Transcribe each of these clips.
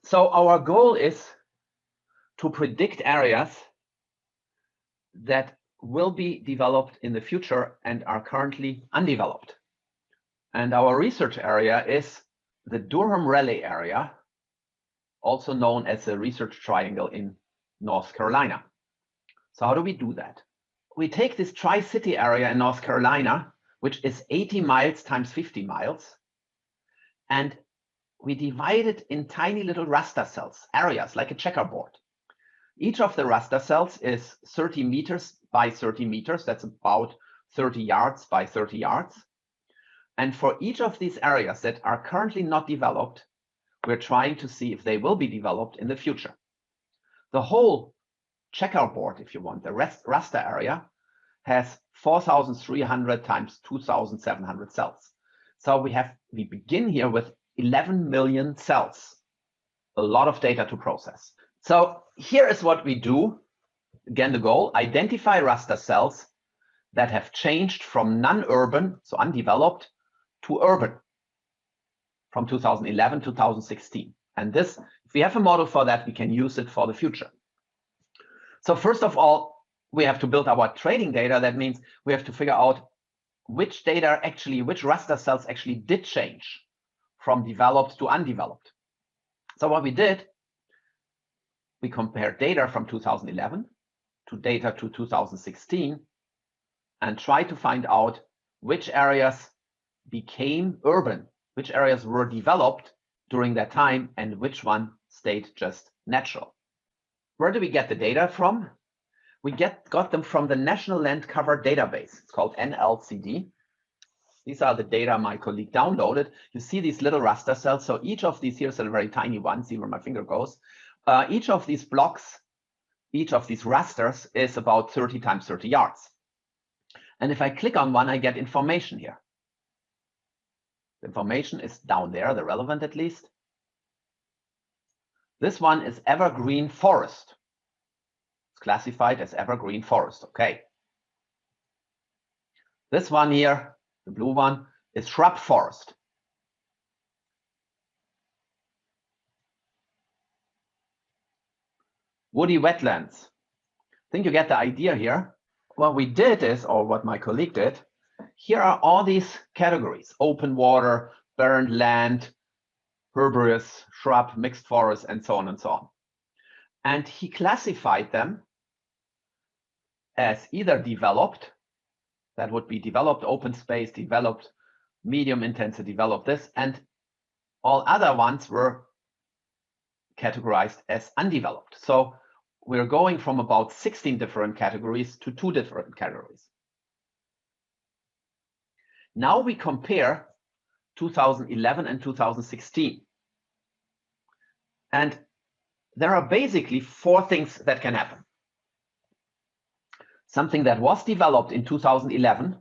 So our goal is to predict areas that will be developed in the future and are currently undeveloped. And our research area is the Durham-Raleigh area, also known as the Research Triangle in North Carolina. So how do we do that? We take this Tri-City area in North Carolina, which is 80 miles times 50 miles, and we divide it in tiny little raster cells, areas like a checkerboard. Each of the raster cells is 30 meters by 30 meters. That's about 30 yards by 30 yards. And for each of these areas that are currently not developed, we're trying to see if they will be developed in the future. The whole checkerboard, if you want, the raster area, has 4,300 times 2,700 cells. So we begin here with 11 million cells, a lot of data to process. So here is what we do. Again, the goal, identify raster cells that have changed from non-urban, so undeveloped, to urban from 2011 to 2016. And this, if we have a model for that, we can use it for the future. So first of all, we have to build our training data. That means we have to figure out which raster cells actually did change from developed to undeveloped. So what we did, we compared data from 2011 to data to 2016 and tried to find out which areas became urban, which areas were developed during that time, and which one stayed just natural. Where do we get the data from? We got them from the National Land Cover Database. It's called NLCD. These are the data my colleague downloaded. You see these little raster cells. So each of these, here's a very tiny one. See where my finger goes. Each of these blocks, each of these rasters is about 30 times 30 yards. And if I click on one, I get information here. The information is down there, the relevant at least. This one is evergreen forest. It's classified as evergreen forest, okay. This one here, the blue one, is shrub forest. Woody wetlands. I think you get the idea here. What we did is, or what my colleague did, here are all these categories: open water, barren land, herbaceous, shrub, mixed forest, and so on and so on. And he classified them as either developed, that would be developed open space, developed medium intensity, developed this, and all other ones were categorized as undeveloped. So we're going from about 16 different categories to 2 different categories. Now we compare 2011 and 2016. And there are basically 4 things that can happen. Something that was developed in 2011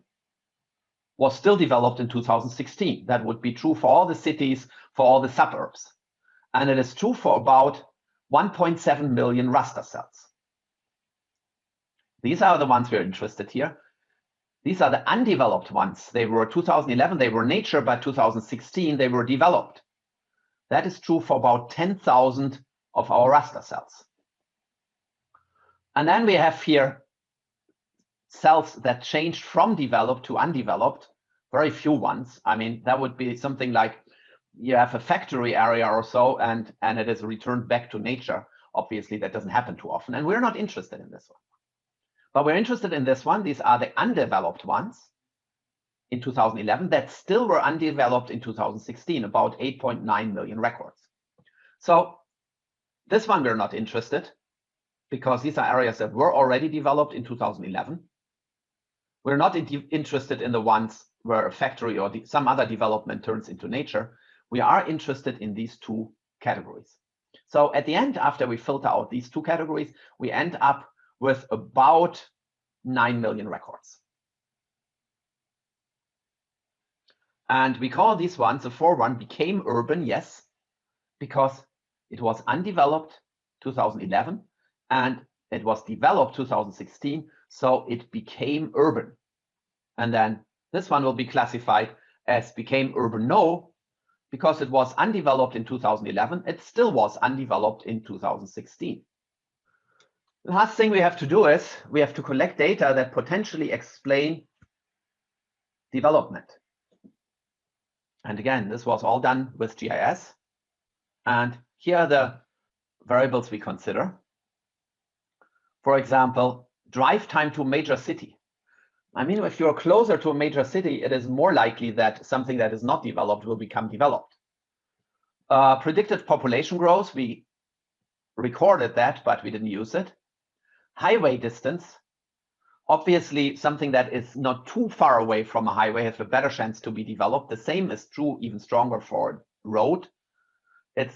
was still developed in 2016. That would be true for all the cities, for all the suburbs. And it is true for about 1.7 million raster cells. These are the ones we're interested here. These are the undeveloped ones. They were 2011, they were nature, but 2016, they were developed. That is true for about 10,000 of our raster cells. And then we have here cells that changed from developed to undeveloped, very few ones. I mean, that would be something like you have a factory area or so, and it is returned back to nature. Obviously, that doesn't happen too often, and we're not interested in this one. But we're interested in this one. These are the undeveloped ones in 2011 that still were undeveloped in 2016, about 8.9 million records. So this one we're not interested, because these are areas that were already developed in 2011. We're not interested in the ones where a factory or some other development turns into nature. We are interested in these 2 categories. So at the end, after we filter out these 2 categories, we end up with about 9 million records. And we call these ones, the 4-1 became urban, yes, because it was undeveloped 2011 and it was developed 2016, so it became urban. And then this one will be classified as became urban no, because it was undeveloped in 2011, it still was undeveloped in 2016. The last thing we have to do is we have to collect data that potentially explain development. And again, this was all done with GIS. And here are the variables we consider. For example, drive time to a major city. I mean, if you're closer to a major city, it is more likely that something that is not developed will become developed. Predicted population growth, we recorded that, but we didn't use it. Highway distance, obviously something that is not too far away from a highway has a better chance to be developed. The same is true, even stronger for road. It's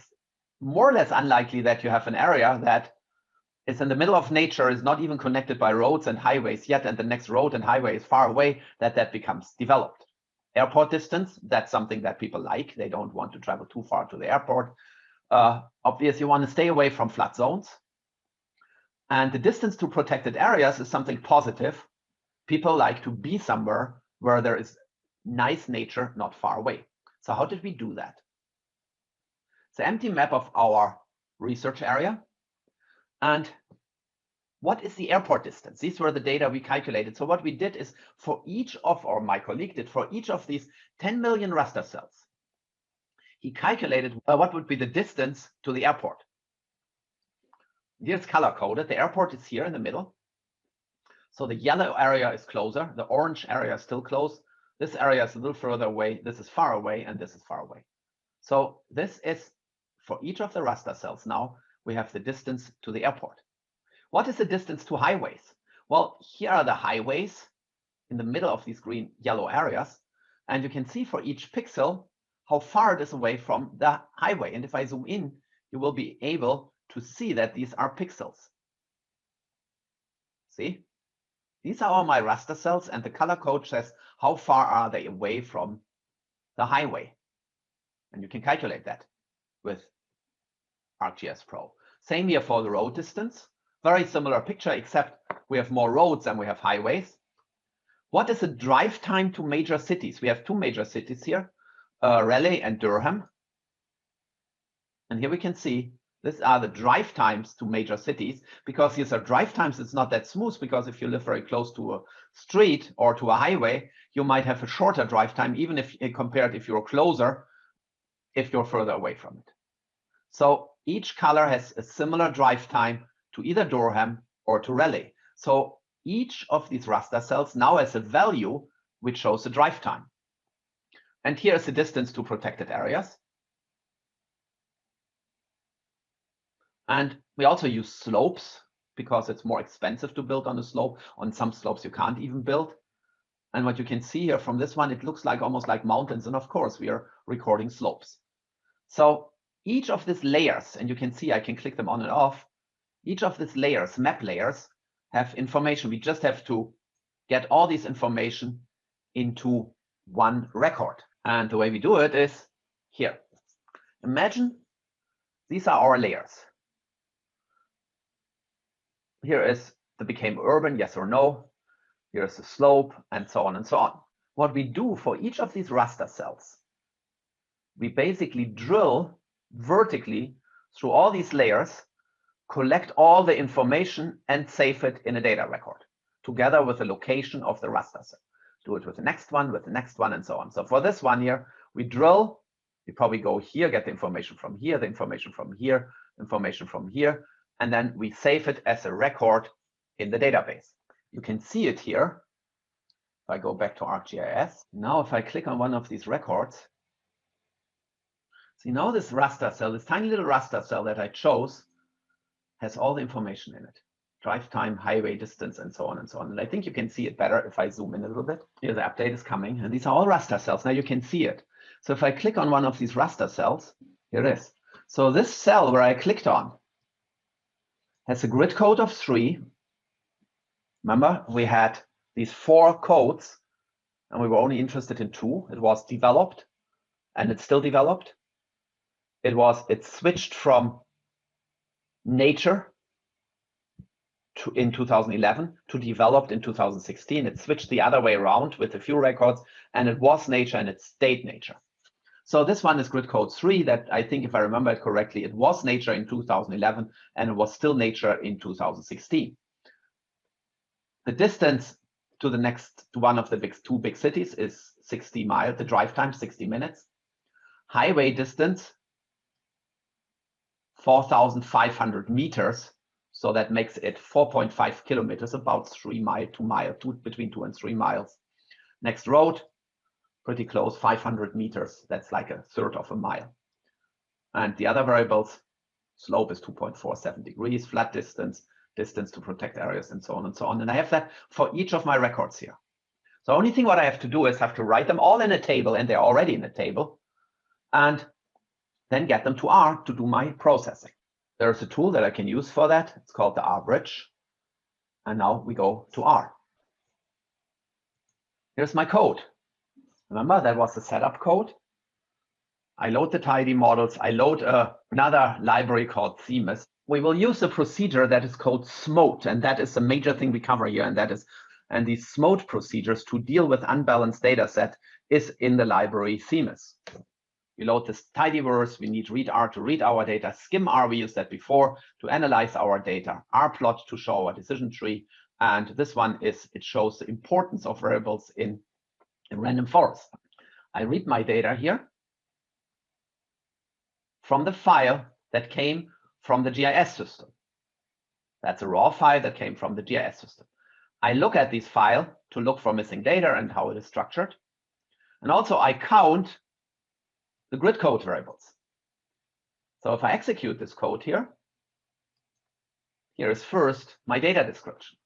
more or less unlikely that you have an area that is in the middle of nature, is not even connected by roads and highways yet, and the next road and highway is far away, that becomes developed. Airport distance, that's something that people like. They don't want to travel too far to the airport. Obviously, you want to stay away from flood zones. And the distance to protected areas is something positive. People like to be somewhere where there is nice nature not far away. So how did we do that? It's an empty map of our research area. And what is the airport distance? These were the data we calculated. So what we did is for each of, or my colleague did, for each of these 10 million raster cells, he calculated what would be the distance to the airport. Here's color coded. The airport is here in the middle. So the yellow area is closer. The orange area is still close. This area is a little further away. This is far away, and this is far away. So this is for each of the raster cells. Now we have the distance to the airport. What is the distance to highways? Well, here are the highways in the middle of these green yellow areas. And you can see for each pixel how far it is away from the highway. And if I zoom in, you will be able to see that these are pixels. See? These are all my raster cells, and the color code says how far are they away from the highway. And you can calculate that with ArcGIS Pro. Same here for the road distance. Very similar picture, except we have more roads than we have highways. What is the drive time to major cities? We have two major cities here, Raleigh and Durham. And here we can see these are the drive times to major cities. Because these are drive times, it's not that smooth, because if you live very close to a street or to a highway, you might have a shorter drive time, even if compared if you're closer, if you're further away from it. So each color has a similar drive time to either Durham or to Raleigh. So each of these raster cells now has a value which shows the drive time. And here is the distance to protected areas. And we also use slopes because it's more expensive to build on a slope. On some slopes you can't even build. And what you can see here from this one, it looks like almost like mountains. And of course, we are recording slopes. So each of these layers, and you can see I can click them on and off, each of these layers, map layers, have information. We just have to get all this information into one record. And the way we do it is here. Imagine these are our layers. Here is the became urban, yes or no. Here's the slope, and so on and so on. What we do for each of these raster cells, we basically drill vertically through all these layers, collect all the information, and save it in a data record, together with the location of the raster cell. Do it with the next one, and so on. So for this one here, we drill. We probably go here, get the information from here, the information from here, information from here, and then we save it as a record in the database. You can see it here. If I go back to ArcGIS, now if I click on one of these records, see now this raster cell, this tiny little raster cell that I chose, has all the information in it. Drive time, highway distance, and so on and so on. And I think you can see it better if I zoom in a little bit. Here the update is coming, and these are all raster cells. Now you can see it. So if I click on one of these raster cells, here it is. So this cell where I clicked on has a grid code of 3. Remember, we had these 4 codes, and we were only interested in 2. It was developed, and it's still developed. It switched from nature in 2011 to developed in 2016. It switched the other way around with a few records, and it was nature and it stayed nature. So this one is grid code 3 that I think, if I remember it correctly, it was nature in 2011 and it was still nature in 2016. The distance to the next, to one of the two big cities is 60 miles, the drive time 60 minutes. Highway distance 4,500 meters. So that makes it 4.5 kilometers, about 3 miles, 2 miles, between 2 and 3 miles. Next road, pretty close, 500 meters. That's like a third of a mile. And the other variables, slope is 2.47 degrees, flood distance, distance to protect areas, and so on and so on. And I have that for each of my records here. So the only thing what I have to do is have to write them all in a table, and they're already in a table, and then get them to R to do my processing. There's a tool that I can use for that. It's called the R bridge. And now we go to R. Here's my code. Remember, that was the setup code. I load the tidy models. I load another library called themes. We will use a procedure that is called SMOTE, and that is a major thing we cover here. And these SMOTE procedures to deal with unbalanced data set is in the library themes. We load this tidyverse. We need readr to read our data. Skimr, we used that before, to analyze our data. rplot to show our decision tree. And this one is, it shows the importance of variables in a random forest. I read my data here from the file that came from the GIS system. That's a raw file that came from the GIS system. I look at this file to look for missing data and how it is structured. And also I count the grid code variables. So if I execute this code here, here is first my data description.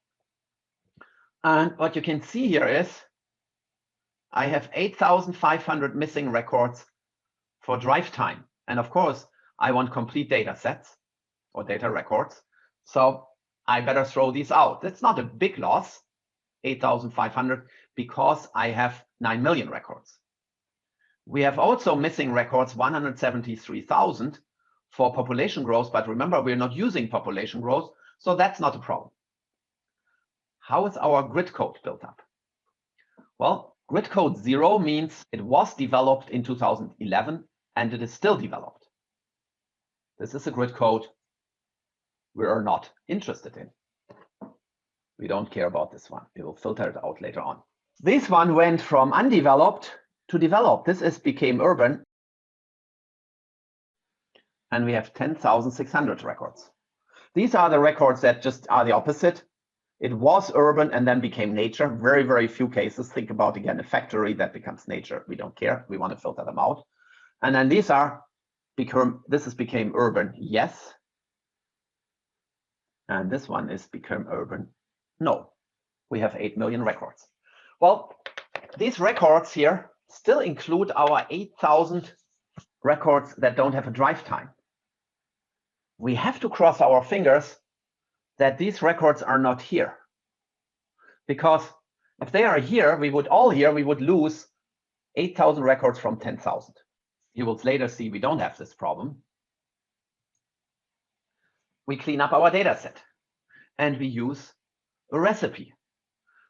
And what you can see here is I have 8,500 missing records for drive time. And of course, I want complete data sets or data records. So I better throw these out. That's not a big loss, 8,500, because I have 9 million records. We have also missing records, 173,000 for population growth. But remember, we're not using population growth, so that's not a problem. How is our grid code built up? Well, grid code 0 means it was developed in 2011 and it is still developed. This is a grid code we are not interested in. We don't care about this one. We will filter it out later on. This one went from undeveloped to developed. This became urban. And we have 10,600 records. These are the records that just are the opposite. It was urban and then became nature. Very, very few cases. Think about, again, a factory that becomes nature. We don't care. We want to filter them out. And then these are became urban, yes. And this one is become urban, no. We have 8 million records. Well, these records here still include our 8,000 records that don't have a drive time. We have to cross our fingers that these records are not here. Because if they are here, we would lose 8,000 records from 10,000. You will later see we don't have this problem. We clean up our data set and we use a recipe.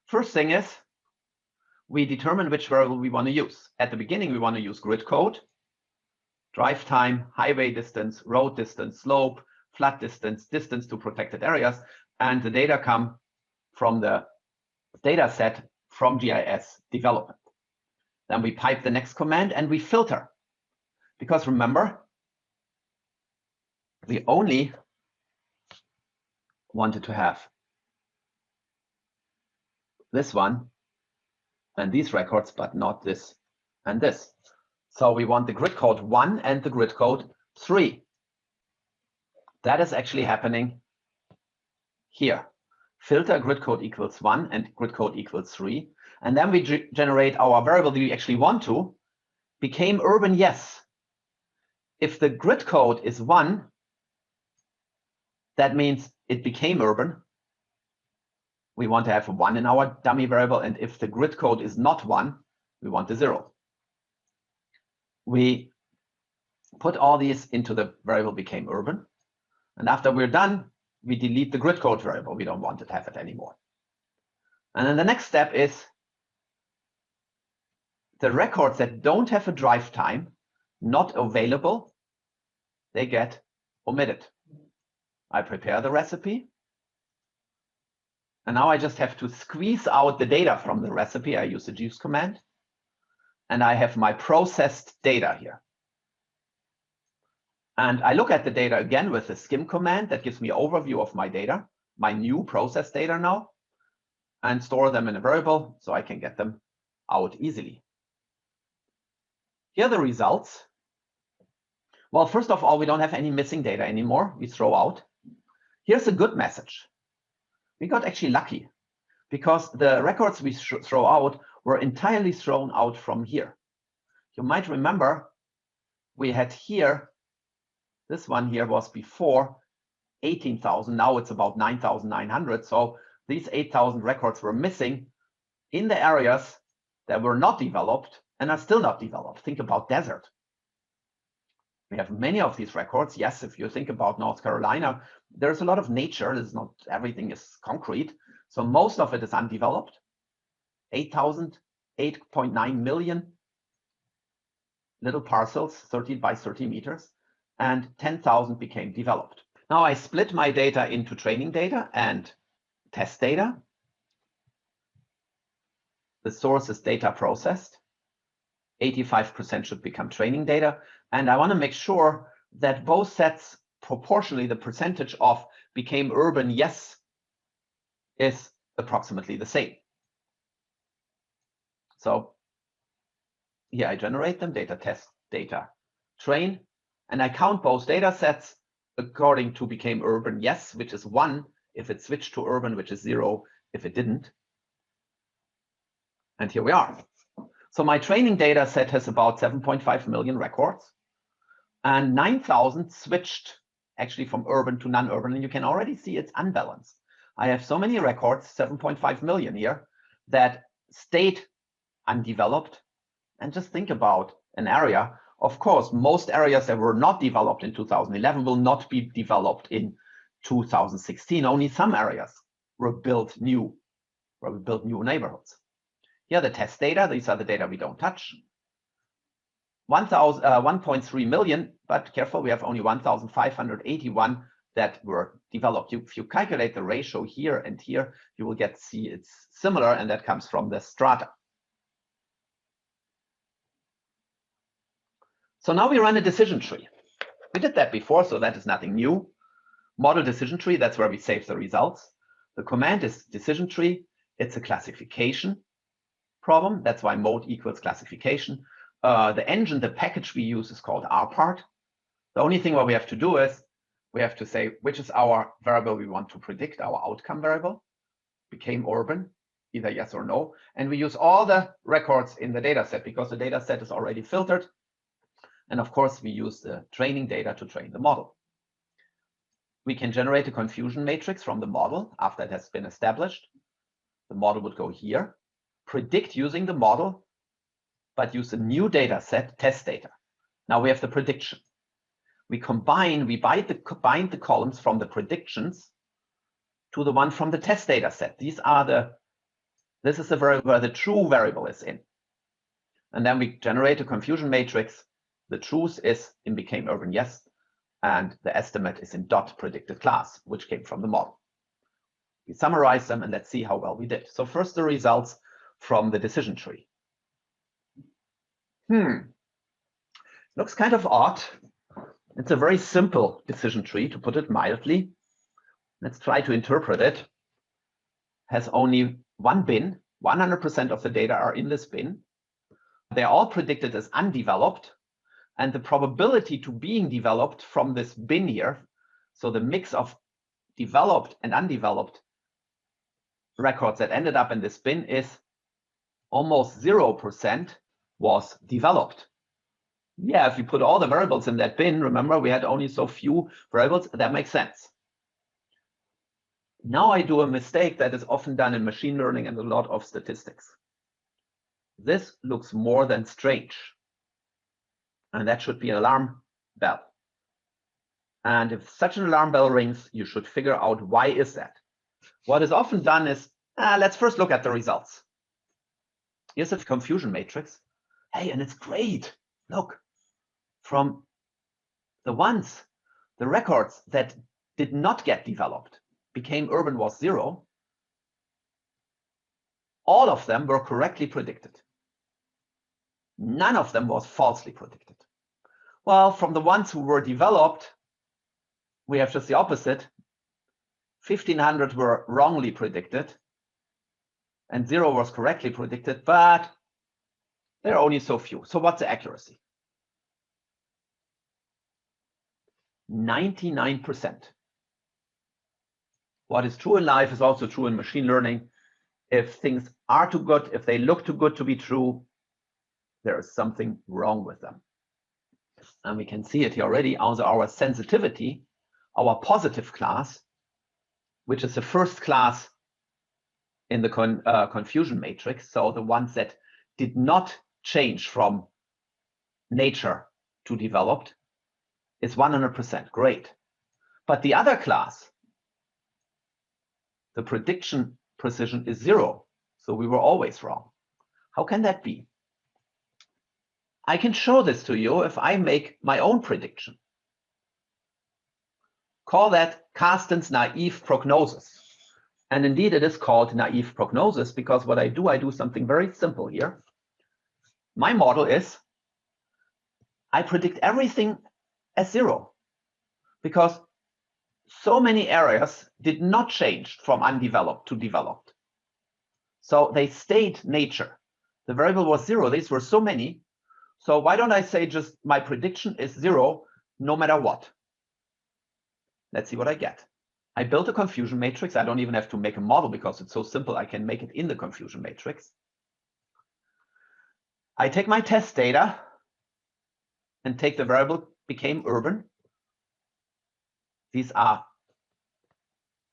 First thing is we determine which variable we want to use. At the beginning, we want to use grid code, drive time, highway distance, road distance, slope, flood distance, distance to protected areas, and the data come from the data set from GIS development. Then we pipe the next command and we filter. Because remember, we only wanted to have this one and these records, but not this and this. So we want the grid code 1 and the grid code 3. That is actually happening here. Filter grid code equals 1 and grid code equals 3. And then we generate our variable that we actually want to. Became urban, yes. If the grid code is 1, that means it became urban. We want to have a 1 in our dummy variable. And if the grid code is not 1, we want a 0. We put all these into the variable became urban. And after we're done, we delete the grid code variable. We don't want to have it anymore. And then the next step is the records that don't have a drive time, not available, they get omitted. I prepare the recipe. And now I just have to squeeze out the data from the recipe. I use the juice command. And I have my processed data here. And I look at the data again with the skim command that gives me an overview of my data, my new processed data now, and store them in a variable so I can get them out easily. Here are the results. Well, first of all, we don't have any missing data anymore. We throw out. Here's a good message. We got actually lucky because the records we throw out were entirely thrown out from here. You might remember we had here, this one here was before 18,000. Now it's about 9,900. So these 8,000 records were missing in the areas that were not developed and are still not developed. Think about desert. We have many of these records. Yes, if you think about North Carolina, there's a lot of nature. There's not everything is concrete. So most of it is undeveloped. 8.9 million little parcels, 13 by 30 meters, and 10,000 became developed. Now I split my data into training data and test data. The source is data processed. 85% should become training data. And I want to make sure that both sets, proportionally, the percentage of became urban yes is approximately the same. So here I generate them, data test, data train, and I count both data sets according to became urban yes, which is 1 if it switched to urban, which is 0 if it didn't. And here we are. So my training data set has about 7.5 million records, and 9,000 switched actually from urban to non-urban, and you can already see it's unbalanced. I have so many records, 7.5 million here, that stayed undeveloped. And just think about an area. Of course, most areas that were not developed in 2011 will not be developed in 2016. Only some areas were built new, where we built new neighborhoods. Here are the test data. These are the data we don't touch. 1.3 million, but careful, we have only 1,581 that were developed. If you calculate the ratio here and here, you will see it's similar, and that comes from the strata. So now we run a decision tree. We did that before, so that is nothing new. Model decision tree, that's where we save the results. The command is decision tree. It's a classification problem. That's why mode equals classification. The engine, the package we use is called rpart. The only thing what we have to do is we have to say which is our variable we want to predict, our outcome variable. Became urban, either yes or no. And we use all the records in the data set because the data set is already filtered. And of course, we use the training data to train the model. We can generate a confusion matrix from the model after it has been established. The model would go here, predict using the model, but use a new data set, test data. Now we have the prediction. We bind the columns from the predictions to the one from the test data set. This is the variable where the true variable is in. And then we generate a confusion matrix. The truth is in became urban yes, and the estimate is in dot predicted class, which came from the model. We summarize them and let's see how well we did. So first the results from the decision tree. Looks kind of odd. It's a very simple decision tree, to put it mildly. Let's try to interpret it. Has only one bin. 100% of the data are in this bin. They're all predicted as undeveloped. And the probability to being developed from this bin here, so the mix of developed and undeveloped records that ended up in this bin is almost 0% was developed. Yeah, if you put all the variables in that bin, remember we had only so few variables, that makes sense. Now I do a mistake that is often done in machine learning and a lot of statistics. This looks more than strange. And that should be an alarm bell. And if such an alarm bell rings, you should figure out why is that. What is often done is, let's first look at the results. Here's a confusion matrix. Hey, and it's great. Look, from the records that did not get developed, became urban was 0, all of them were correctly predicted. None of them was falsely predicted. Well, from the ones who were developed, we have just the opposite. 1,500 were wrongly predicted, and 0 was correctly predicted, but there are only so few. So what's the accuracy? 99%. What is true in life is also true in machine learning. If things are too good, if they look too good to be true, there is something wrong with them. And we can see it here already. Also, our sensitivity, our positive class, which is the first class in the confusion matrix, so the ones that did not change from nature to developed, is 100%. Great. But the other class, the prediction precision, is 0. So we were always wrong. How can that be? I can show this to you if I make my own prediction. Call that Carsten's naive prognosis. And indeed, it is called naive prognosis because what I do something very simple here. My model is I predict everything as 0 because so many areas did not change from undeveloped to developed. So they stayed nature. The variable was 0. These were so many. So why don't I say just my prediction is 0 no matter what? Let's see what I get. I built a confusion matrix. I don't even have to make a model because it's so simple. I can make it in the confusion matrix. I take my test data and take the variable became urban. These are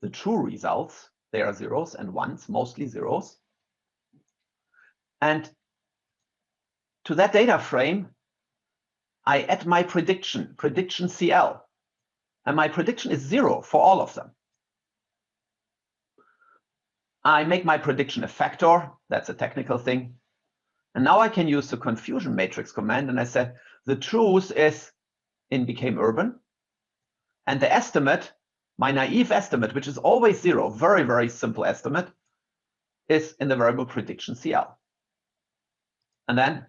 the true results. They are 0s and 1s, mostly 0s. And to that data frame, I add my prediction CL. And my prediction is 0 for all of them. I make my prediction a factor. That's a technical thing. And now I can use the confusion matrix command. And I said the truth is in became urban. And the estimate, my naive estimate, which is always 0, very, very simple estimate, is in the variable prediction CL. And then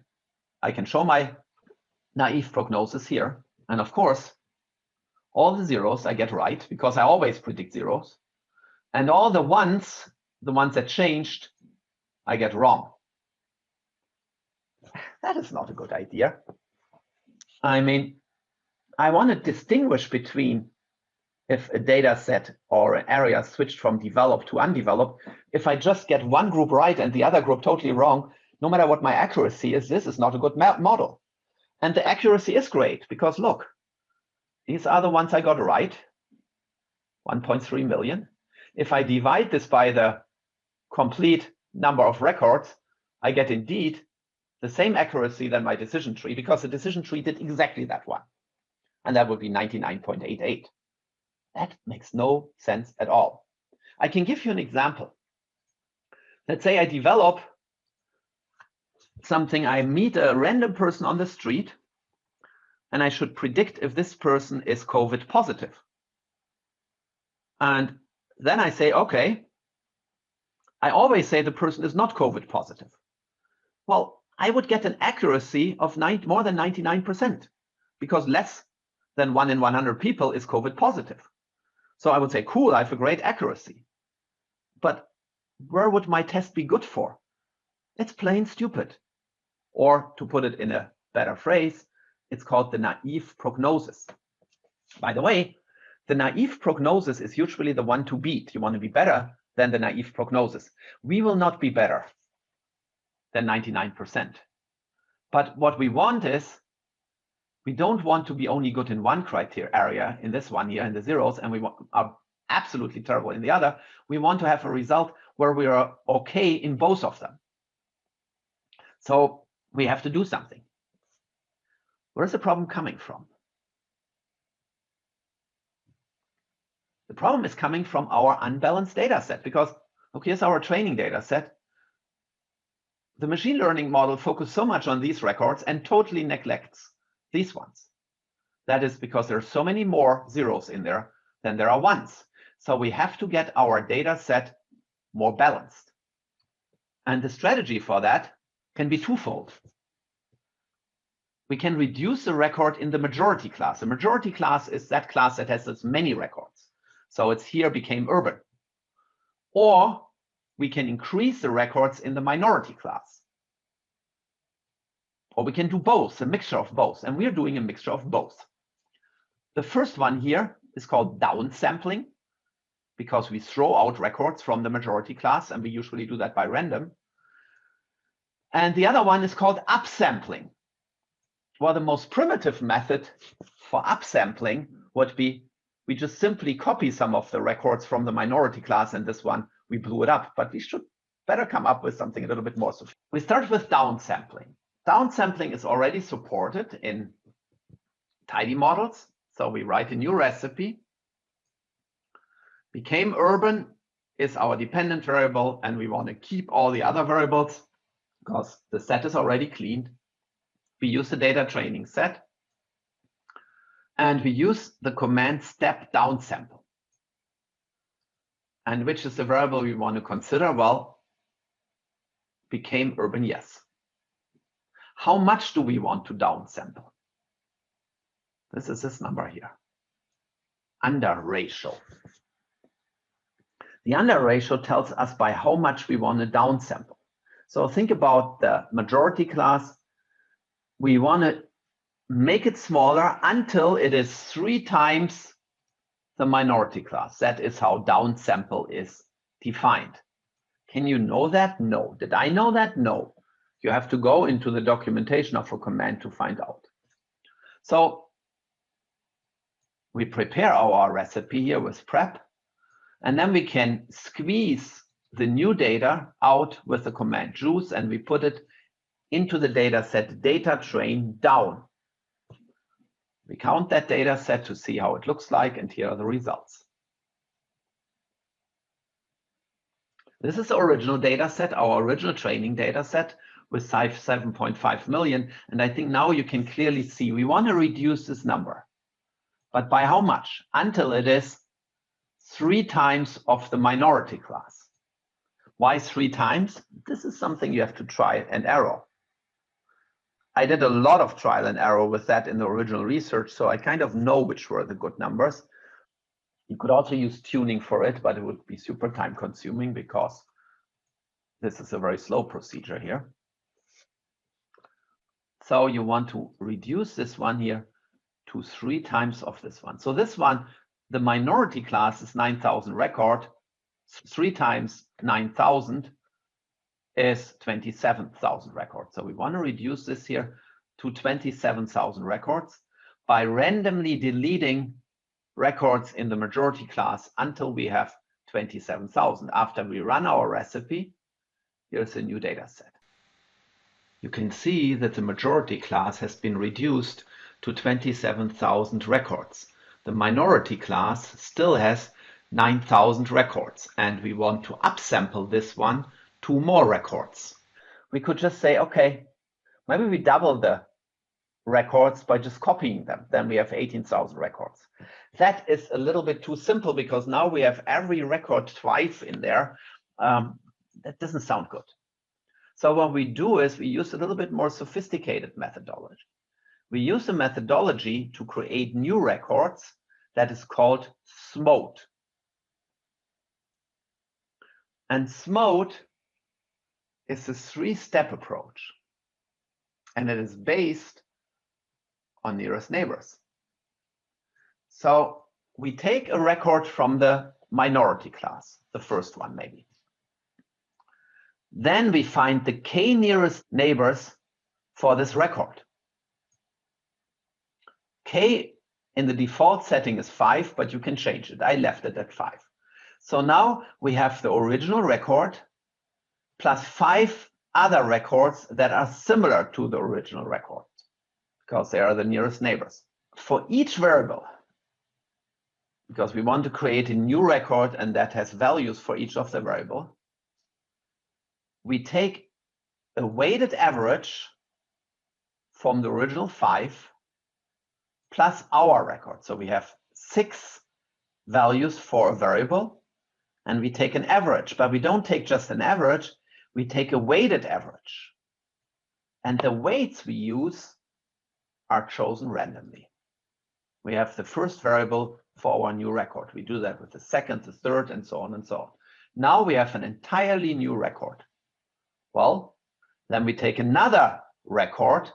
I can show my naive prognosis here. And of course, all the 0s I get right because I always predict 0s. And all the ones that changed, I get wrong. That is not a good idea. I mean, I want to distinguish between if a data set or an area switched from developed to undeveloped. If I just get one group right and the other group totally wrong, no matter what my accuracy is, this is not a good model. And the accuracy is great because look, these are the ones I got right, 1.3 million. If I divide this by the complete number of records, I get indeed the same accuracy than my decision tree because the decision tree did exactly that one. And that would be 99.88. That makes no sense at all. I can give you an example. Let's say I develop something. I meet a random person on the street, and I should predict if this person is COVID positive. And then I say, okay, I always say the person is not COVID positive. Well, I would get an accuracy of more than 99% because less than 1 in 100 people is COVID positive. So I would say, cool, I have a great accuracy. But where would my test be good for? It's plain stupid. Or to put it in a better phrase, it's called the naive prognosis. By the way, the naive prognosis is usually the one to beat. You want to be better than the naive prognosis. We will not be better than 99%. But what we want is, we don't want to be only good in one criteria area, in this one here, in the 0s, and we are absolutely terrible in the other. We want to have a result where we are okay in both of them. So we have to do something. Where's the problem coming from? The problem is coming from our unbalanced data set because, look, here's our training data set. The machine learning model focuses so much on these records and totally neglects these ones. That is because there are so many more zeros in there than there are ones. So we have to get our data set more balanced. And the strategy for that can be twofold. We can reduce the record in the majority class. The majority class is that class that has as many records. So it's here became urban. Or we can increase the records in the minority class. Or we can do both, a mixture of both. And we're doing a mixture of both. The first one here is called downsampling, because we throw out records from the majority class, and we usually do that by random. And the other one is called upsampling. Well, the most primitive method for upsampling would be we just simply copy some of the records from the minority class, and this one we blew it up. But we should better come up with something a little bit more sophisticated. We start with downsampling. Downsampling is already supported in tidy models. So we write a new recipe. Became urban is our dependent variable, and we want to keep all the other variables because the set is already cleaned. We use the data training set, and we use the command step downsample. And which is the variable we want to consider? Well, became urban, yes. How much do we want to downsample? This is this number here, under ratio. The under ratio tells us by how much we want to downsample. So think about the majority class. We want to make it smaller until it is 3 times the minority class. That is how downsample is defined. Can you know that? No. Did I know that? No. You have to go into the documentation of a command to find out. So we prepare our recipe here with prep, and then we can squeeze the new data out with the command juice, and we put it into the data set data train down. We count that data set to see how it looks like, and here are the results. This is the original data set, our original training data set with 7.5 million. And I think now you can clearly see we want to reduce this number. But by how much? Until it is 3 times of the minority class. Why 3 times? This is something you have to try and error. I did a lot of trial and error with that in the original research, so I kind of know which were the good numbers. You could also use tuning for it, but it would be super time consuming because this is a very slow procedure here. So you want to reduce this one here to 3 times of this one. So this one, the minority class is 9,000 record. 3 times 9,000 is 27,000 records. So we want to reduce this here to 27,000 records by randomly deleting records in the majority class until we have 27,000. After we run our recipe, here's a new data set. You can see that the majority class has been reduced to 27,000 records. The minority class still has 9,000 records, and we want to upsample this one 2 more records. We could just say, okay, maybe we double the records by just copying them. Then we have 18,000 records. That is a little bit too simple because now we have every record twice in there. That doesn't sound good. So what we do is we use a little bit more sophisticated methodology. We use a methodology to create new records that is called SMOTE. And SMOTE is a 3-step approach, and it is based on nearest neighbors. So we take a record from the minority class, the first one maybe. Then we find the k nearest neighbors for this record. K in the default setting is 5, but you can change it. I left it at 5. So now we have the original record plus 5 other records that are similar to the original record because they are the nearest neighbors. For each variable, because we want to create a new record and that has values for each of the variable, we take a weighted average from the original 5 plus our record. So we have 6 values for a variable, and we take an average, but we don't take just an average, we take a weighted average. And the weights we use are chosen randomly. We have the first variable for our new record. We do that with the second, the third, and so on and so on. Now we have an entirely new record. Well, then we take another record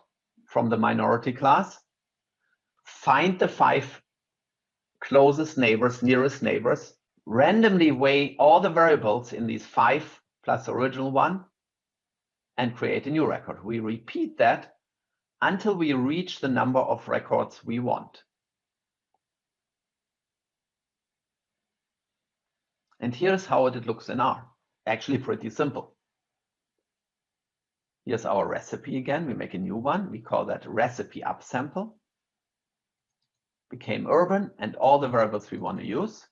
from the minority class, find the 5 closest neighbors, nearest neighbors, randomly weigh all the variables in these 5 plus the original one, and create a new record. We repeat that until we reach the number of records we want. And here's how it looks in R. Actually pretty simple. Here's our recipe again. We make a new one. We call that recipe upsample. Became urban and all the variables we want to use.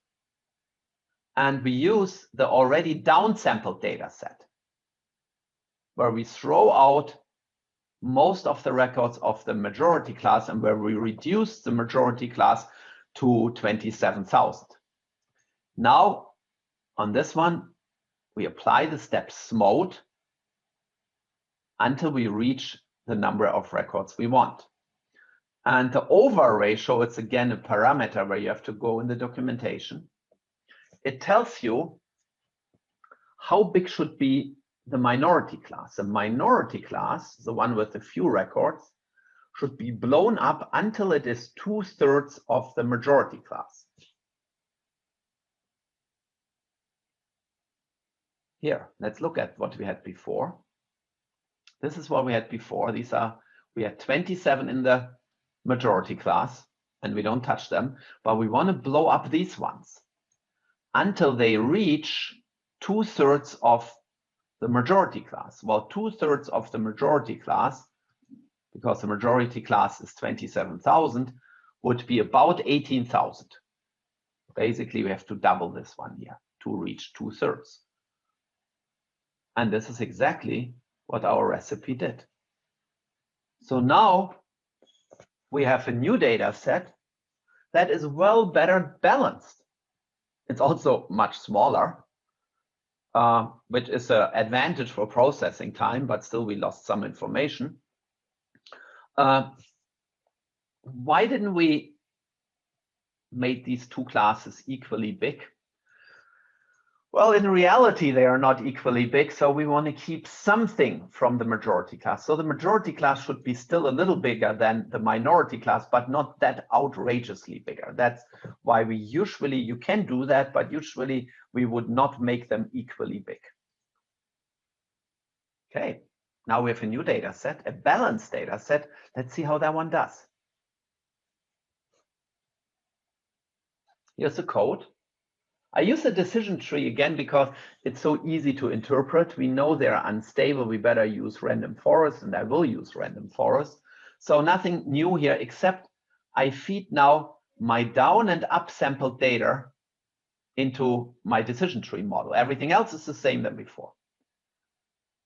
And we use the already downsampled data set, where we throw out most of the records of the majority class and where we reduce the majority class to 27,000. Now, on this one, we apply the step SMOTE until we reach the number of records we want. And the over ratio, it's again a parameter where you have to go in the documentation. It tells you how big should be the minority class. The minority class, the one with a few records, should be blown up until it is 2/3 of the majority class. Here, let's look at what we had before. This is what we had before. We had 27 in the majority class, and we don't touch them, but we want to blow up these ones until they reach 2/3 of the majority class. Well, 2/3 of the majority class, because the majority class is 27,000, would be about 18,000. Basically, we have to double this one here to reach 2/3. And this is exactly what our recipe did. So now we have a new data set that is better balanced. It's also much smaller, which is an advantage for processing time, but still we lost some information. Why didn't we make these 2 classes equally big? Well, in reality, they are not equally big, so we want to keep something from the majority class. So the majority class should be still a little bigger than the minority class, but not that outrageously bigger. That's why we usually, you can do that, but usually we would not make them equally big. Okay, now we have a new data set, a balanced data set. Let's see how that one does. Here's the code. I use the decision tree again because it's so easy to interpret. We know they're unstable. We better use random forest, and I will use random forest. So nothing new here, except I feed now my down and up sampled data into my decision tree model. Everything else is the same than before.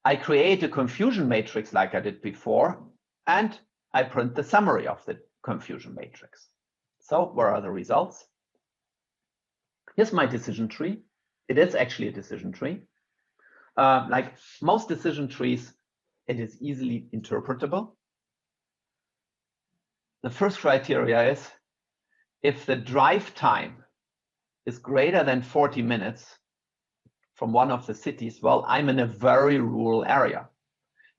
I create a confusion matrix like I did before, and I print the summary of the confusion matrix. So where are the results? Here's my decision tree. It is actually a decision tree. Like most decision trees, it is easily interpretable. The first criteria is if the drive time is greater than 40 minutes from one of the cities, well, I'm in a very rural area.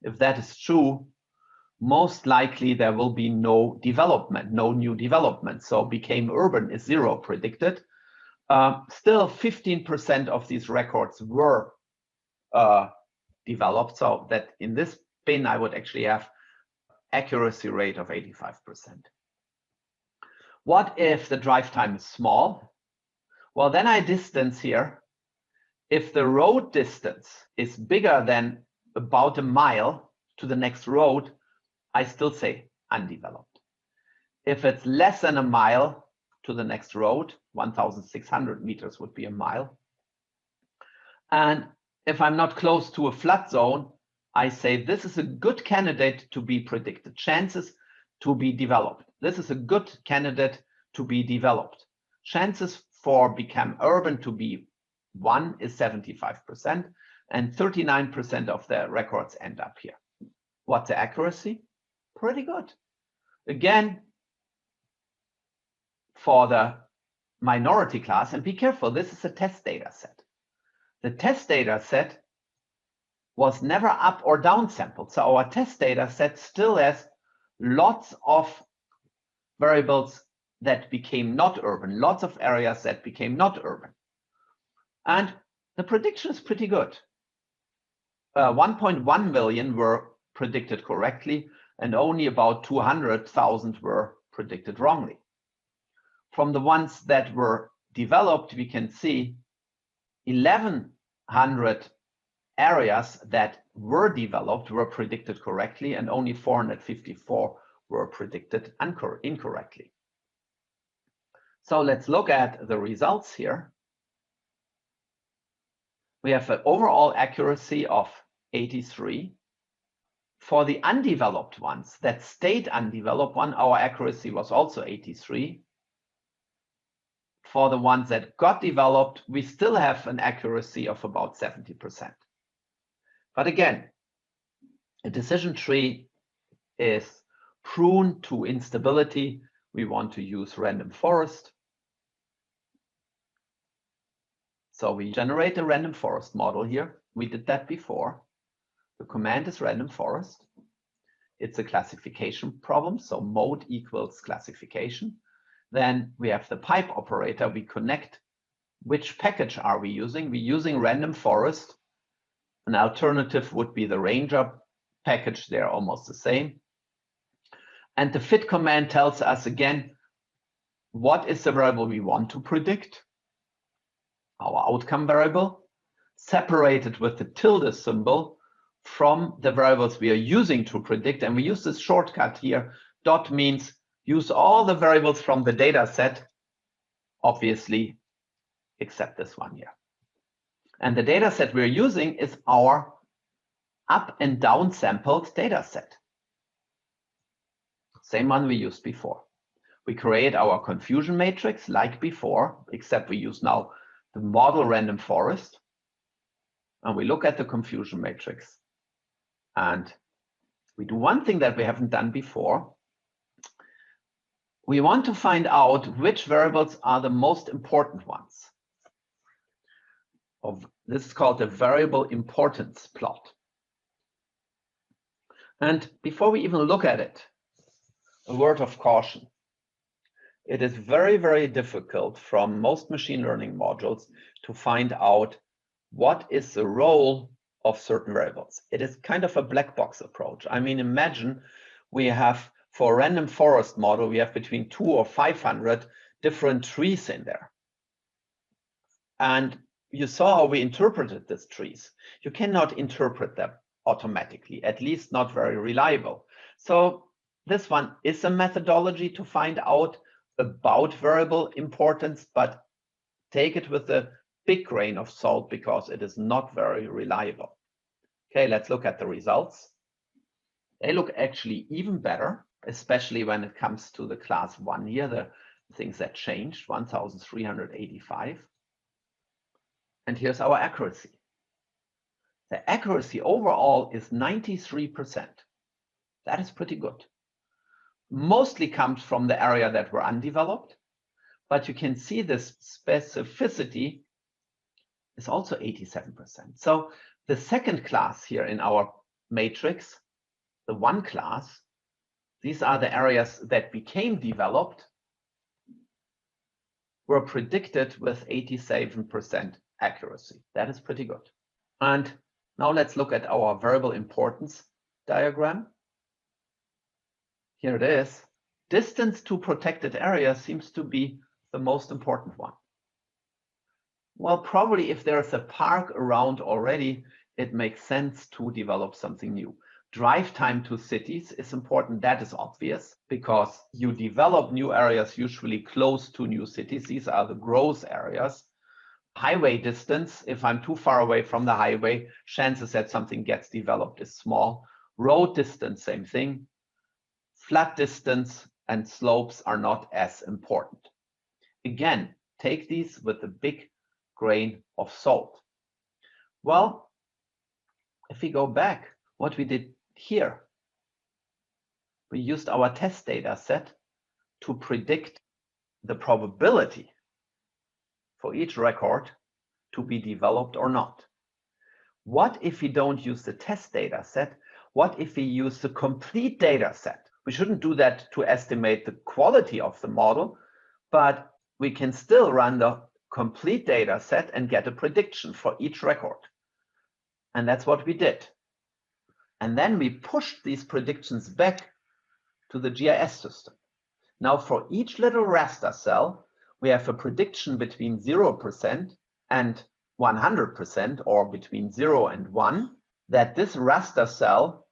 If that is true, most likely there will be no development, no new development. So became urban is 0 predicted. Still 15% of these records were developed, so that in this bin I would actually have accuracy rate of 85%. What if the drive time is small? Well, then I distance here. If the road distance is bigger than about a mile to the next road, I still say undeveloped. If it's less than a mile to the next road, 1,600 meters would be a mile. And if I'm not close to a flood zone, I say this is a good candidate to be predicted, chances to be developed. this is a good candidate to be developed. Chances for become urban to be 1 is 75%, and 39% of the records end up here. What's the accuracy? Pretty good. Again, for the minority class, and be careful, this is a test data set. The test data set was never up or down sampled. So our test data set still has lots of variables that became not urban, lots of areas that became not urban. And the prediction is pretty good. 1.1 million were predicted correctly, and only about 200,000 were predicted wrongly. From the ones that were developed, we can see 1,100 areas that were developed were predicted correctly, and only 454 were predicted incorrectly. So let's look at the results here. We have an overall accuracy of 83. For the undeveloped ones that stayed undeveloped, our accuracy was also 83. For the ones that got developed, we still have an accuracy of about 70%. But again, a decision tree is prone to instability. We want to use random forest. So we generate a random forest model here. We did that before. The command is random forest. It's a classification problem, so mode equals classification. Then we have the pipe operator. We connect which package are we using. We're using random forest. An alternative would be the ranger package. They're almost the same. And the fit command tells us again, what is the variable we want to predict? Our outcome variable, separated with the tilde symbol from the variables we are using to predict. And we use this shortcut here. Dot means use all the variables from the data set, obviously, except this one here. And the data set we're using is our up and down sampled data set. Same one we used before. We create our confusion matrix like before, except we use now the model random forest. And we look at the confusion matrix. And we do one thing that we haven't done before. We want to find out which variables are the most important ones. This is called the variable importance plot. And before we even look at it, a word of caution. It is very, very difficult from most machine learning modules to find out what is the role of certain variables. It is kind of a black box approach. I mean, imagine we have, for a random forest model, we have between 200 or 500 different trees in there. And you saw how we interpreted these trees. You cannot interpret them automatically, at least not very reliable. So this one is a methodology to find out about variable importance, but take it with a big grain of salt because it is not very reliable. Okay, let's look at the results. They look actually even better, especially when it comes to the class 1 here, the things that changed, 1,385. And here's our accuracy. The accuracy overall is 93%. That is pretty good. Mostly comes from the area that were undeveloped, but you can see this specificity is also 87%. So the second class here in our matrix, the 1 class, these are the areas that became developed, were predicted with 87% accuracy. That is pretty good. And now let's look at our variable importance diagram. Here it is. Distance to protected area seems to be the most important one. Well, probably if there's a park around already, it makes sense to develop something new. Drive time to cities is important. That is obvious because you develop new areas usually close to new cities. These are the growth areas. Highway distance, if I'm too far away from the highway, chances that something gets developed is small. Road distance, same thing. Flood distance and slopes are not as important. Again, take these with a big grain of salt. Well, if we go back, what we did here, we used our test data set to predict the probability for each record to be developed or not. What if we don't use the test data set? What if we use the complete data set? We shouldn't do that to estimate the quality of the model, but we can still run the complete data set and get a prediction for each record. And that's what we did. And then we pushed these predictions back to the GIS system. Now for each little raster cell, we have a prediction between 0% and 100%, or between 0 and 1, that this raster cell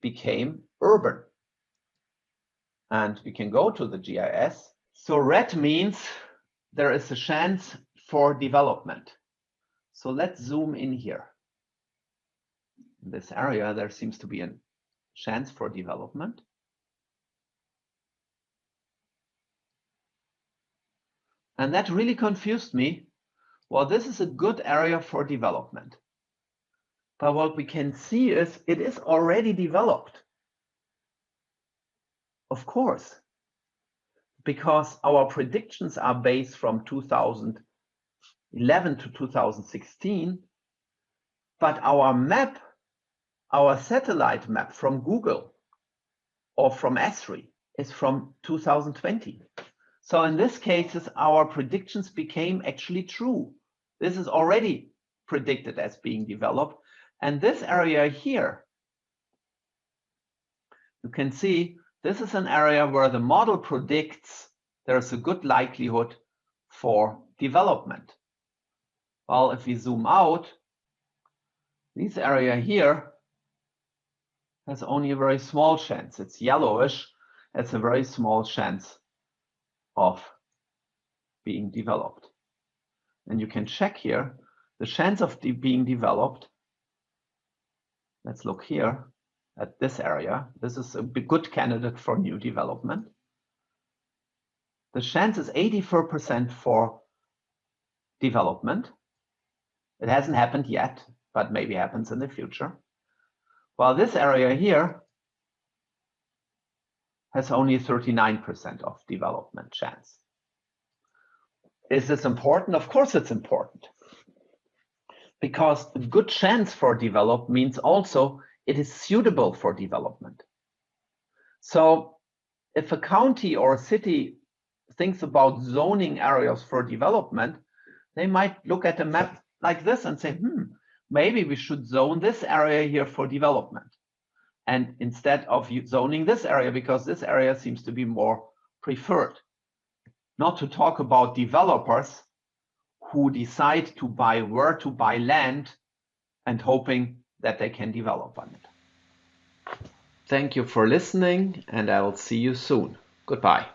became urban. And we can go to the GIS. So red means there is a chance for development. So let's zoom in here. In this area, there seems to be a chance for development. And that really confused me. Well, this is a good area for development. But what we can see is it is already developed. Of course, because our predictions are based from 2011 to 2016, but our map, our satellite map from Google or from Esri is from 2020. So in this case, our predictions became actually true. This is already predicted as being developed. And this area here, you can see this is an area where the model predicts there's a good likelihood for development. Well, if we zoom out, this area here has only a very small chance. It's yellowish. It's a very small chance of being developed. And you can check here the chance of being developed. Let's look here at this area. This is a good candidate for new development. The chance is 84% for development. It hasn't happened yet, but maybe happens in the future. While this area here has only 39% of development chance. Is this important? Of course it's important. Because a good chance for development means also it is suitable for development. So if a county or a city thinks about zoning areas for development, they might look at a map like this and say, maybe we should zone this area here for development. And instead of zoning this area, because this area seems to be more preferred. Not to talk about developers who decide to buy where to buy land and hoping that they can develop on it. Thank you for listening, and I will see you soon. Goodbye.